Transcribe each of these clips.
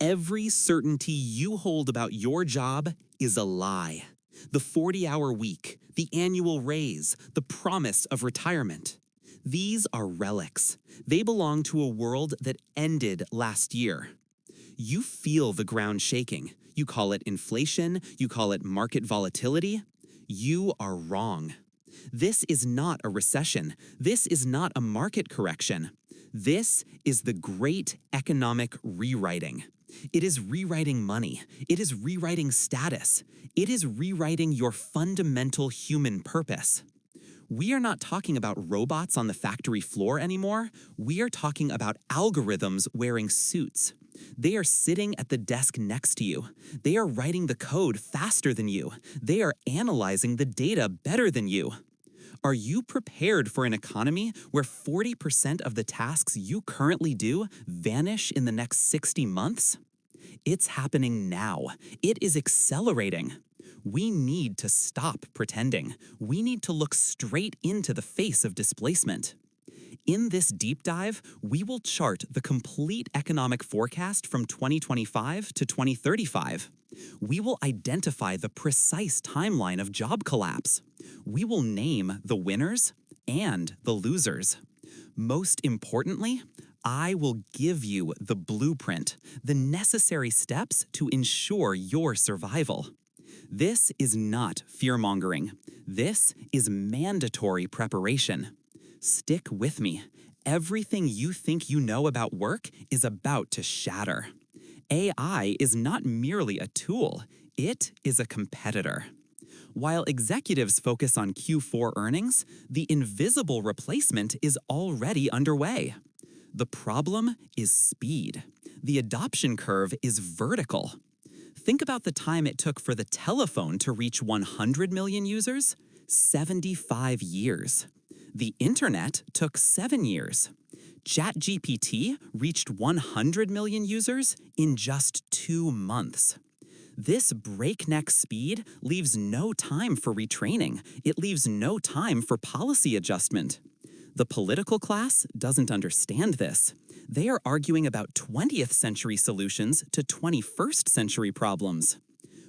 Every certainty you hold about your job is a lie. The 40-hour week, the annual raise, the promise of retirement. These are relics. They belong to a world that ended last year. You feel the ground shaking. You call it inflation. You call it market volatility. You are wrong. This is not a recession. This is not a market correction. This is the great economic rewriting. It is rewriting money. It is rewriting status. It is rewriting your fundamental human purpose. We are not talking about robots on the factory floor anymore. We are talking about algorithms wearing suits. They are sitting at the desk next to you. They are writing the code faster than you. They are analyzing the data better than you. Are you prepared for an economy where 40% of the tasks you currently do vanish in the next 60 months? It's happening now. It is accelerating. We need to stop pretending. We need to look straight into the face of displacement. In this deep dive, we will chart the complete economic forecast from 2025 to 2035. We will identify the precise timeline of job collapse. We will name the winners and the losers. Most importantly, I will give you the blueprint, the necessary steps to ensure your survival. This is not fear-mongering. This is mandatory preparation. Stick with me. Everything you think you know about work is about to shatter. AI is not merely a tool, it is a competitor. While executives focus on Q4 earnings, the invisible replacement is already underway. The problem is speed. The adoption curve is vertical. Think about the time it took for the telephone to reach 100 million users: 75 years. The internet took 7 years. ChatGPT reached 100 million users in just 2 months. This breakneck speed leaves no time for retraining. It leaves no time for policy adjustment. The political class doesn't understand this. They are arguing about 20th century solutions to 21st century problems.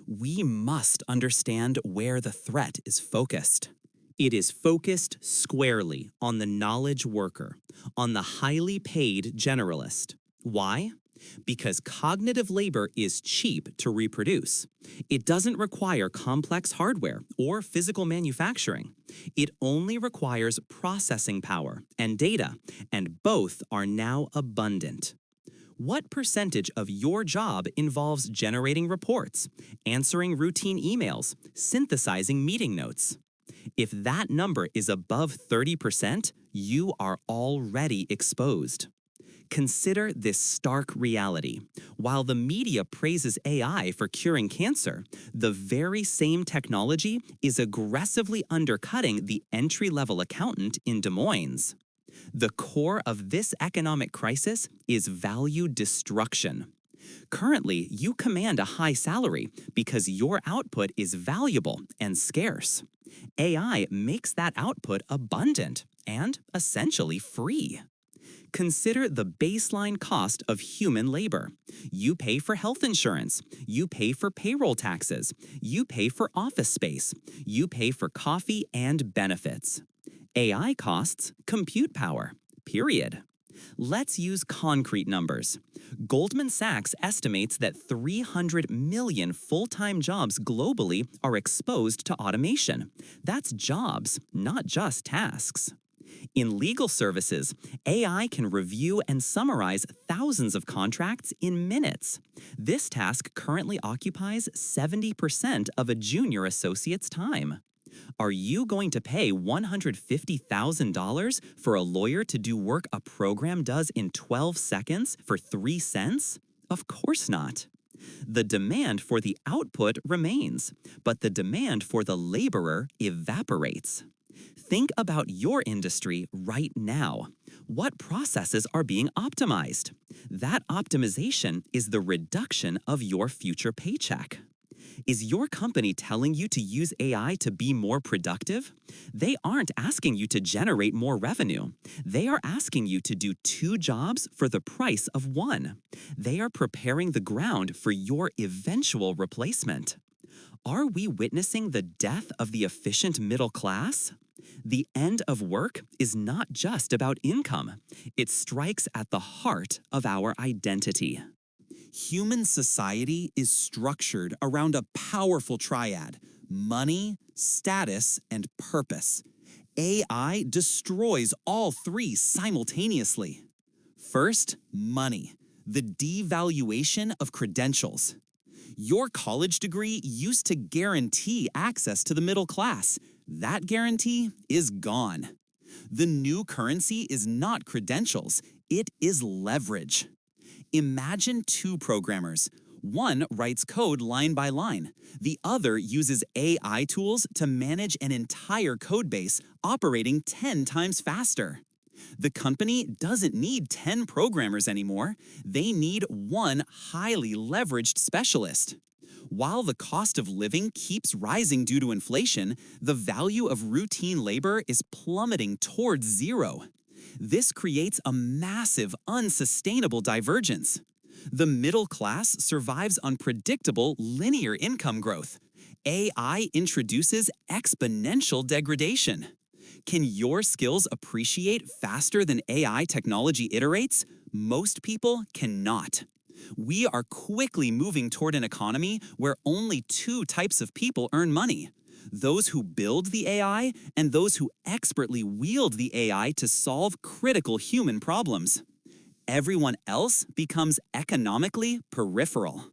We must understand where the threat is focused. It is focused squarely on the knowledge worker, on the highly paid generalist. Why? Because cognitive labor is cheap to reproduce. It doesn't require complex hardware or physical manufacturing. It only requires processing power and data, and both are now abundant. What percentage of your job involves generating reports, answering routine emails, synthesizing meeting notes? If that number is above 30%, you are already exposed. Consider this stark reality. While the media praises AI for curing cancer, the very same technology is aggressively undercutting the entry-level accountant in Des Moines. The core of this economic crisis is value destruction. Currently, you command a high salary because your output is valuable and scarce. AI makes that output abundant and essentially free. Consider the baseline cost of human labor. You pay for health insurance. You pay for payroll taxes. You pay for office space. You pay for coffee and benefits. AI costs compute power, period. Let's use concrete numbers. Goldman Sachs estimates that 300 million full-time jobs globally are exposed to automation. That's jobs, not just tasks. In legal services, AI can review and summarize thousands of contracts in minutes. This task currently occupies 70% of a junior associate's time. Are you going to pay $150,000 for a lawyer to do work a program does in 12 seconds for 3 cents? Of course not. The demand for the output remains, but the demand for the laborer evaporates. Think about your industry right now. What processes are being optimized? That optimization is the reduction of your future paycheck. Is your company telling you to use AI to be more productive? They aren't asking you to generate more revenue. They are asking you to do two jobs for the price of one. They are preparing the ground for your eventual replacement. Are we witnessing the death of the efficient middle class? The end of work is not just about income. It strikes at the heart of our identity. Human society is structured around a powerful triad: money, status, and purpose. AI destroys all three simultaneously. First, money, the devaluation of credentials. Your college degree used to guarantee access to the middle class. That guarantee is gone. The new currency is not credentials, it is leverage. Imagine two programmers. One writes code line by line. The other uses AI tools to manage an entire codebase operating 10 times faster. The company doesn't need 10 programmers anymore. They need one highly leveraged specialist. While the cost of living keeps rising due to inflation, the value of routine labor is plummeting towards zero. This creates a massive, unsustainable divergence. The middle class survives on predictable, linear income growth. AI introduces exponential degradation. Can your skills appreciate faster than AI technology iterates? Most people cannot. We are quickly moving toward an economy where only two types of people earn money: those who build the AI and those who expertly wield the AI to solve critical human problems. Everyone else becomes economically peripheral.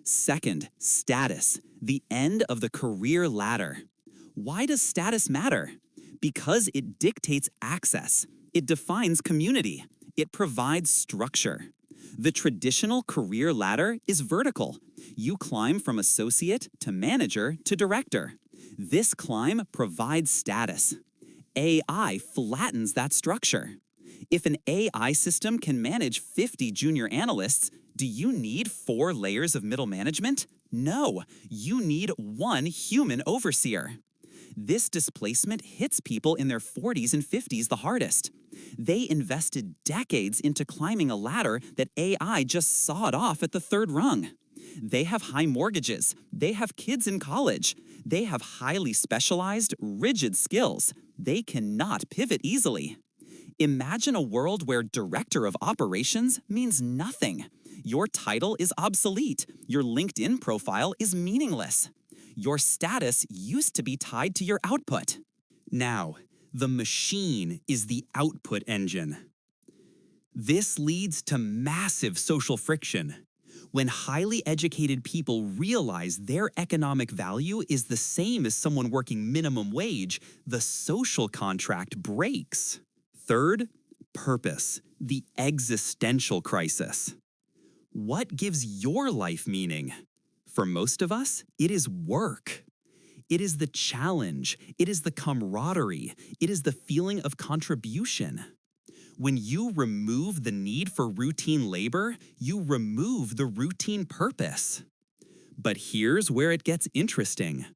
Second, status, the end of the career ladder. Why does status matter? Because it dictates access. It defines community. It provides structure. The traditional career ladder is vertical. You climb from associate to manager to director. This climb provides status. AI flattens that structure. If an AI system can manage 50 junior analysts, do you need 4 layers of middle management? No, you need one human overseer. This displacement hits people in their 40s and 50s the hardest. They invested decades into climbing a ladder that AI just sawed off at the third rung. They have high mortgages. They have kids in college. They have highly specialized, rigid skills. They cannot pivot easily. Imagine a world where Director of Operations means nothing. Your title is obsolete. Your LinkedIn profile is meaningless. Your status used to be tied to your output. Now, the machine is the output engine. This leads to massive social friction. When highly educated people realize their economic value is the same as someone working minimum wage, the social contract breaks. Third, purpose, the existential crisis. What gives your life meaning? For most of us, it is work. It is the challenge. It is the camaraderie. It is the feeling of contribution. When you remove the need for routine labor, you remove the routine purpose. But here's where it gets interesting.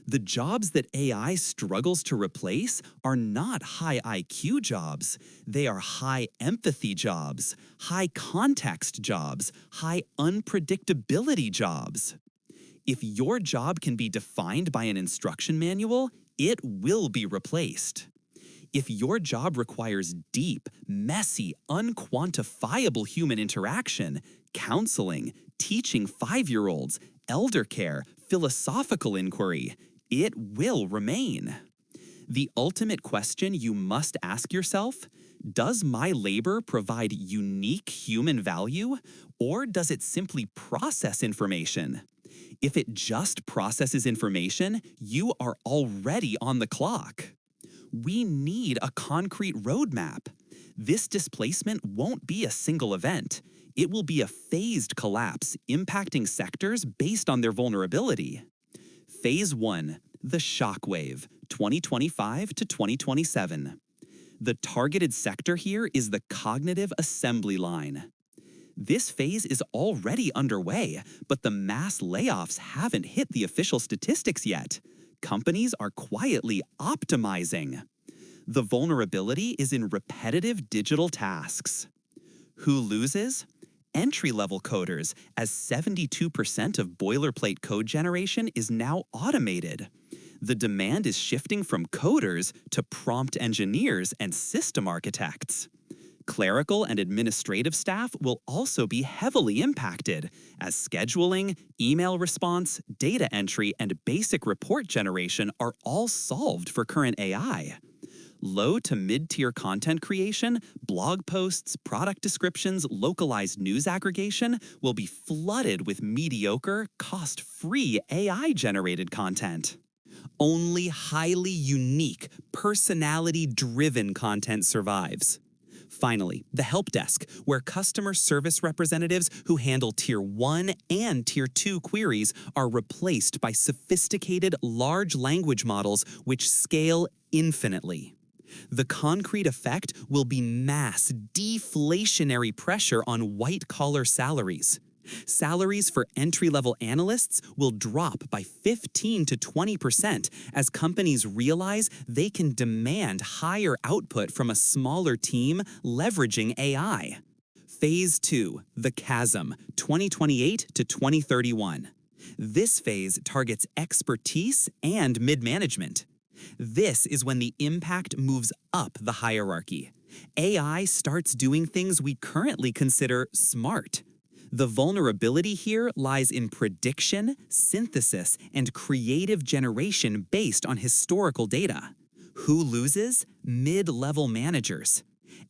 The jobs that AI struggles to replace are not high IQ jobs. They are high empathy jobs, high context jobs, high unpredictability jobs. If your job can be defined by an instruction manual, it will be replaced. If your job requires deep, messy, unquantifiable human interaction, counseling, teaching 5-year-olds, elder care, philosophical inquiry, it will remain. The ultimate question you must ask yourself: does my labor provide unique human value, or does it simply process information? If it just processes information, you are already on the clock. We need a concrete roadmap. This displacement won't be a single event. It will be a phased collapse impacting sectors based on their vulnerability. Phase 1, the shockwave, 2025 to 2027. The targeted sector here is the cognitive assembly line. This phase is already underway, but the mass layoffs haven't hit the official statistics yet. Companies are quietly optimizing. The vulnerability is in repetitive digital tasks. Who loses? Entry-level coders, as 72% of boilerplate code generation is now automated. The demand is shifting from coders to prompt engineers and system architects. Clerical and administrative staff will also be heavily impacted, as scheduling, email response, data entry, and basic report generation are all solved for current AI. Low to mid-tier content creation, blog posts, product descriptions, localized news aggregation will be flooded with mediocre, cost-free AI-generated content. Only highly unique, personality-driven content survives. Finally, the help desk, where customer service representatives who handle Tier 1 and Tier 2 queries are replaced by sophisticated large language models which scale infinitely. The concrete effect will be mass deflationary pressure on white-collar salaries. Salaries for entry-level analysts will drop by 15 to 20% as companies realize they can demand higher output from a smaller team leveraging AI. Phase 2, the chasm, 2028 to 2031. This phase targets expertise and mid-management. This is when the impact moves up the hierarchy. AI starts doing things we currently consider smart. The vulnerability here lies in prediction, synthesis, and creative generation based on historical data. Who loses? Mid-level managers.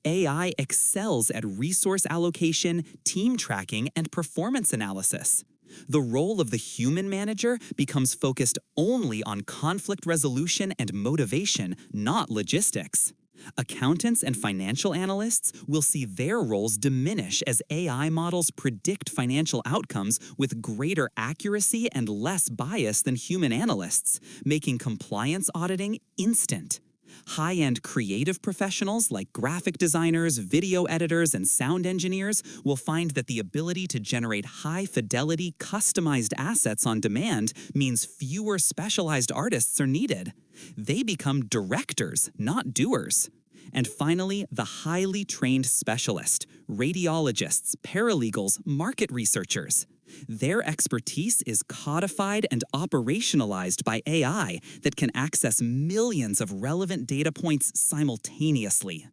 AI excels at resource allocation, team tracking, and performance analysis. The role of the human manager becomes focused only on conflict resolution and motivation, not logistics. Accountants and financial analysts will see their roles diminish as AI models predict financial outcomes with greater accuracy and less bias than human analysts, making compliance auditing instant. High-end creative professionals like graphic designers, video editors, and sound engineers will find that the ability to generate high-fidelity, customized assets on demand means fewer specialized artists are needed. They become directors, not doers. And finally, the highly trained specialist, radiologists, paralegals, market researchers. Their expertise is codified and operationalized by AI that can access millions of relevant data points simultaneously.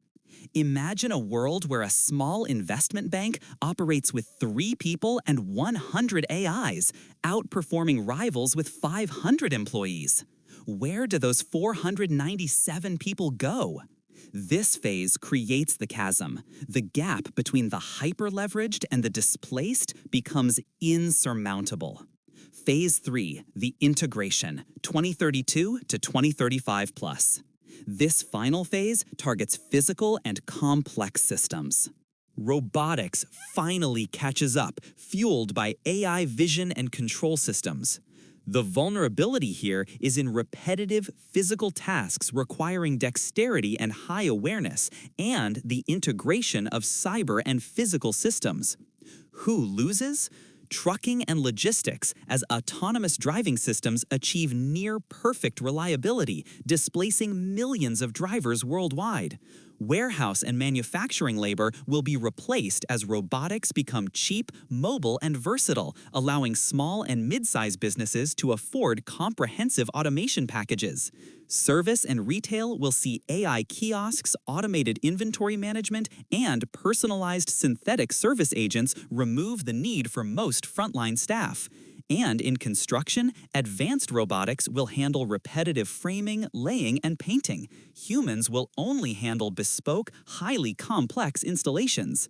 Imagine a world where a small investment bank operates with 3 people and 100 AIs, outperforming rivals with 500 employees. Where do those 497 people go? This phase creates the chasm. The gap between the hyper-leveraged and the displaced becomes insurmountable. Phase 3, the integration, 2032 to 2035 plus. This final phase targets physical and complex systems. Robotics finally catches up, fueled by AI vision and control systems. The vulnerability here is in repetitive physical tasks requiring dexterity and high awareness, and the integration of cyber and physical systems. Who loses? Trucking and logistics, as autonomous driving systems achieve near-perfect reliability, displacing millions of drivers worldwide. Warehouse and manufacturing labor will be replaced as robotics become cheap, mobile, and versatile, allowing small and mid-sized businesses to afford comprehensive automation packages. Service and retail will see AI kiosks, automated inventory management, and personalized synthetic service agents remove the need for most frontline staff. And in construction, advanced robotics will handle repetitive framing, laying, and painting. Humans will only handle bespoke, highly complex installations.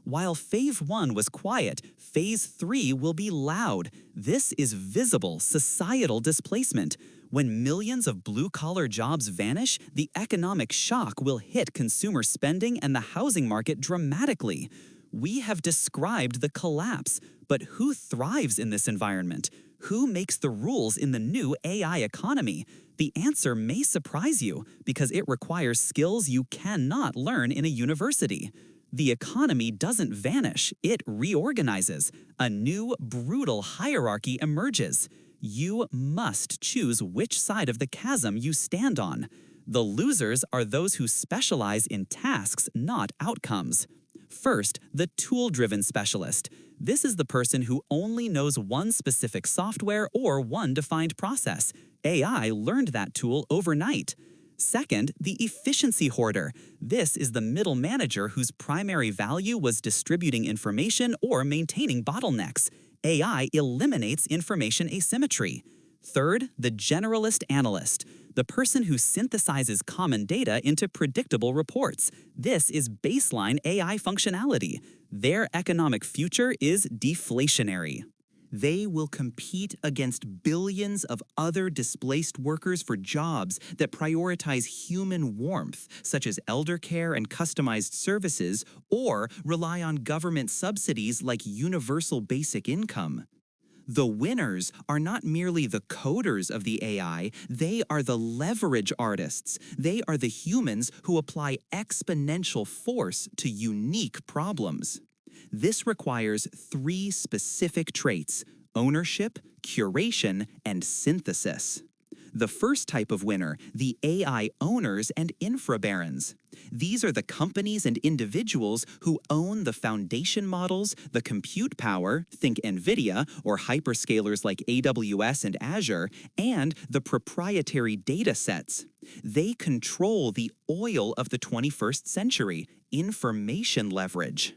While Phase 1 was quiet, Phase 3 will be loud. This is visible societal displacement. When millions of blue-collar jobs vanish, the economic shock will hit consumer spending and the housing market dramatically. We have described the collapse, but who thrives in this environment? Who makes the rules in the new AI economy? The answer may surprise you because it requires skills you cannot learn in a university. The economy doesn't vanish, it reorganizes. A new, brutal hierarchy emerges. You must choose which side of the chasm you stand on. The losers are those who specialize in tasks, not outcomes. First, the tool-driven specialist. This is the person who only knows one specific software or one defined process. AI learned that tool overnight. Second, the efficiency hoarder. This is the middle manager whose primary value was distributing information or maintaining bottlenecks. AI eliminates information asymmetry. Third, the generalist analyst, the person who synthesizes common data into predictable reports. This is baseline AI functionality. Their economic future is deflationary. They will compete against billions of other displaced workers for jobs that prioritize human warmth, such as elder care and customized services, or rely on government subsidies like universal basic income. The winners are not merely the coders of the AI, they are the leverage artists. They are the humans who apply exponential force to unique problems. This requires 3 specific traits: ownership, curation, and synthesis. The first type of winner, the AI owners and infrabarons. These are the companies and individuals who own the foundation models, the compute power, think NVIDIA, or hyperscalers like AWS and Azure, and the proprietary data sets. They control the oil of the 21st century, information leverage.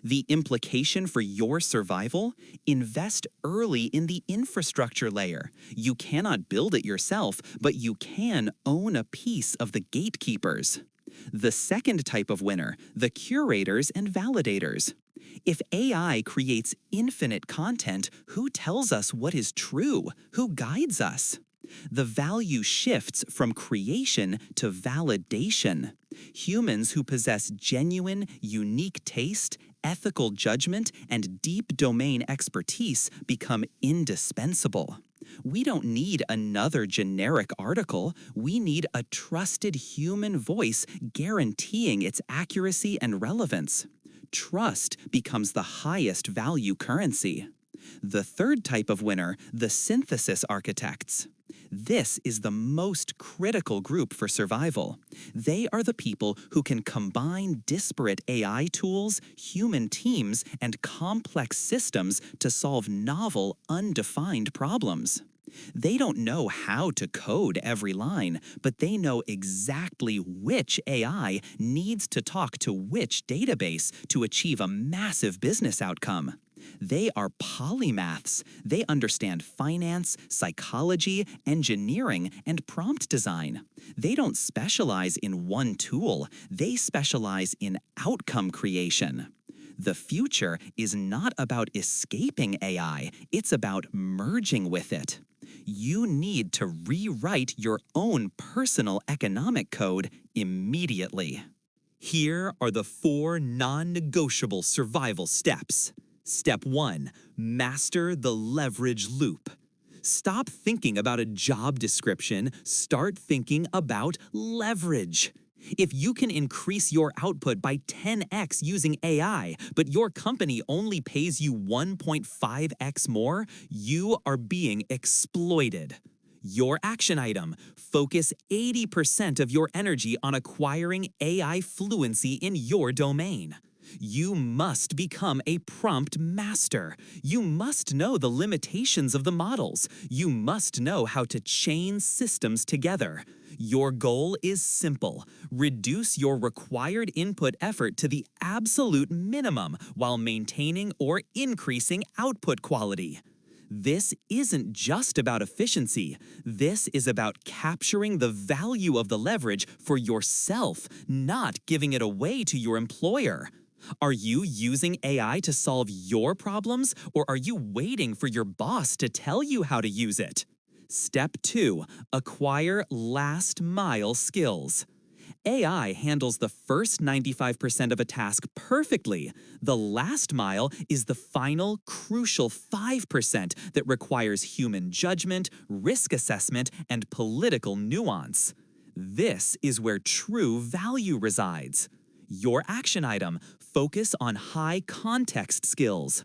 The implication for your survival? Invest early in the infrastructure layer. You cannot build it yourself, but you can own a piece of the gatekeepers. The second type of winner, the curators and validators. If AI creates infinite content, who tells us what is true? Who guides us? The value shifts from creation to validation. Humans who possess genuine, unique taste, ethical judgment, and deep domain expertise become indispensable. We don't need another generic article. We need a trusted human voice guaranteeing its accuracy and relevance. Trust becomes the highest value currency. The third type of winner, the synthesis architects. This is the most critical group for survival. They are the people who can combine disparate AI tools, human teams, and complex systems to solve novel, undefined problems. They don't know how to code every line, but they know exactly which AI needs to talk to which database to achieve a massive business outcome. They are polymaths. They understand finance, psychology, engineering, and prompt design. They don't specialize in one tool. They specialize in outcome creation. The future is not about escaping AI. It's about merging with it. You need to rewrite your own personal economic code immediately. Here are the 4 non-negotiable survival steps. Step 1. Master the leverage loop. Stop thinking about a job description, start thinking about leverage. If you can increase your output by 10x using AI, but your company only pays you 1.5x more, you are being exploited. Your action item: focus 80% of your energy on acquiring AI fluency in your domain. You must become a prompt master. You must know the limitations of the models. You must know how to chain systems together. Your goal is simple: reduce your required input effort to the absolute minimum while maintaining or increasing output quality. This isn't just about efficiency. This is about capturing the value of the leverage for yourself, not giving it away to your employer. Are you using AI to solve your problems, or are you waiting for your boss to tell you how to use it? Step 2. Acquire last-mile skills. AI handles the first 95% of a task perfectly. The last mile is the final, crucial 5% that requires human judgment, risk assessment, and political nuance. This is where true value resides. Your action item: Focus on high context skills.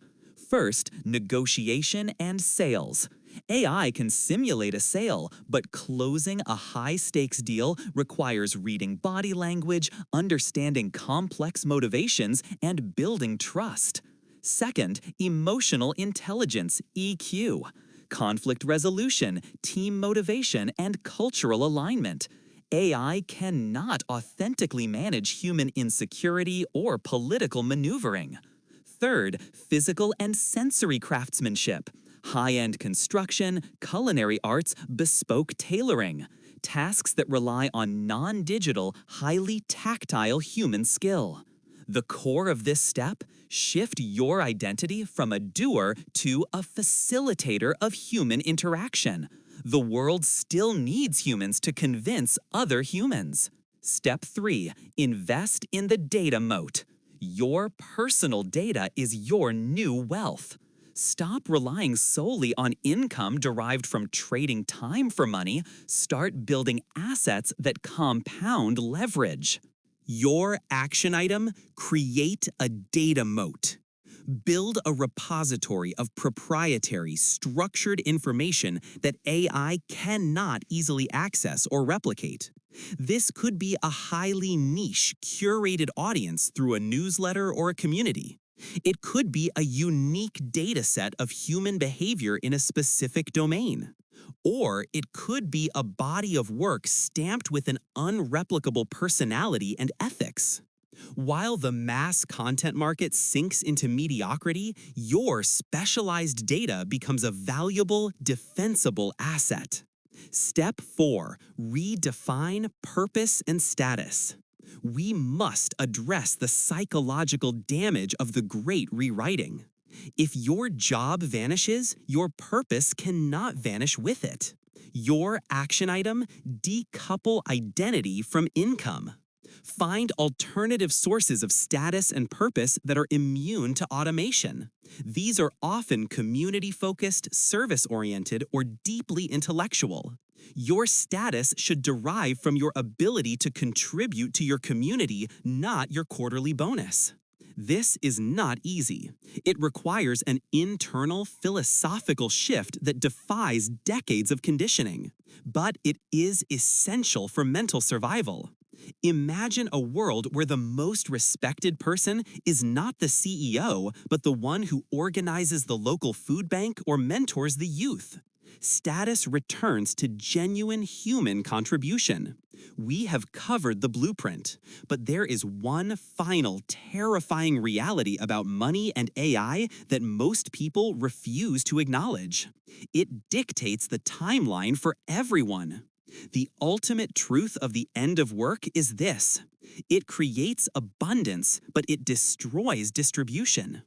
First, negotiation and sales. AI can simulate a sale, but closing a high-stakes deal requires reading body language, understanding complex motivations, and building trust. Second, emotional intelligence, EQ. Conflict resolution, team motivation, and cultural alignment. AI cannot authentically manage human insecurity or political maneuvering. Third, physical and sensory craftsmanship. High-end construction, culinary arts, bespoke tailoring. Tasks that rely on non-digital, highly tactile human skill. The core of this step: shift your identity from a doer to a facilitator of human interaction. The world still needs humans to convince other humans. Step 3. Invest in the data moat. Your personal data is your new wealth. Stop relying solely on income derived from trading time for money. Start building assets that compound leverage. Your action item: create a data moat. Build a repository of proprietary, structured information that AI cannot easily access or replicate. This could be a highly niche, curated audience through a newsletter or a community. It could be a unique data set of human behavior in a specific domain. Or it could be a body of work stamped with an unreplicable personality and ethics. While the mass content market sinks into mediocrity, your specialized data becomes a valuable, defensible asset. Step 4. Redefine purpose and status. We must address the psychological damage of the great rewriting. If your job vanishes, your purpose cannot vanish with it. Your action item: decouple identity from income. Find alternative sources of status and purpose that are immune to automation. These are often community-focused, service-oriented, or deeply intellectual. Your status should derive from your ability to contribute to your community, not your quarterly bonus. This is not easy. It requires an internal philosophical shift that defies decades of conditioning. But it is essential for mental survival. Imagine a world where the most respected person is not the CEO, but the one who organizes the local food bank or mentors the youth. Status returns to genuine human contribution. We have covered the blueprint, but there is one final terrifying reality about money and AI that most people refuse to acknowledge. It dictates the timeline for everyone. The ultimate truth of the end of work is this: it creates abundance, but it destroys distribution.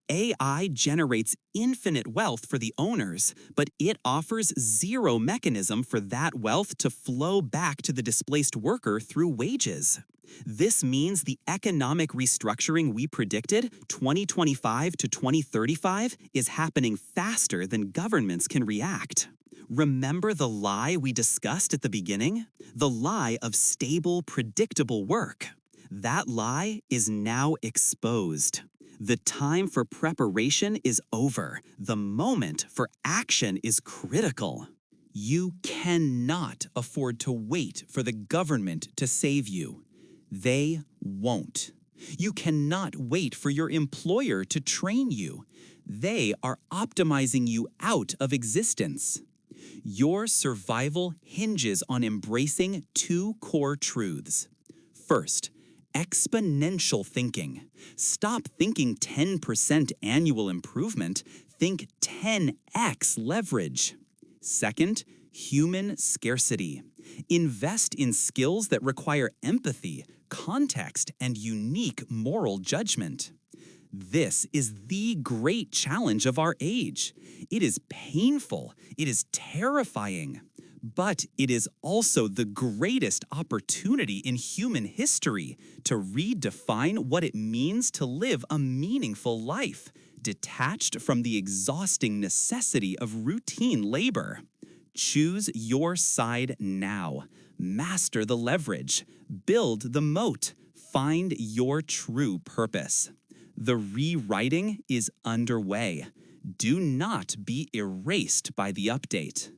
AI generates infinite wealth for the owners, but it offers zero mechanism for that wealth to flow back to the displaced worker through wages. This means the economic restructuring we predicted, 2025 to 2035, is happening faster than governments can react. Remember the lie we discussed at the beginning? The lie of stable, predictable work. That lie is now exposed. The time for preparation is over. The moment for action is critical. You cannot afford to wait for the government to save you. They won't. You cannot wait for your employer to train you. They are optimizing you out of existence. Your survival hinges on embracing two core truths. First, exponential thinking. Stop thinking 10% annual improvement. Think 10x leverage. Second, human scarcity. Invest in skills that require empathy, context, and unique moral judgment. This is the great challenge of our age. It is painful. It is terrifying. But it is also the greatest opportunity in human history to redefine what it means to live a meaningful life, detached from the exhausting necessity of routine labor. Choose your side now. Master the leverage. Build the moat. Find your true purpose. The rewriting is underway. Do not be erased by the update.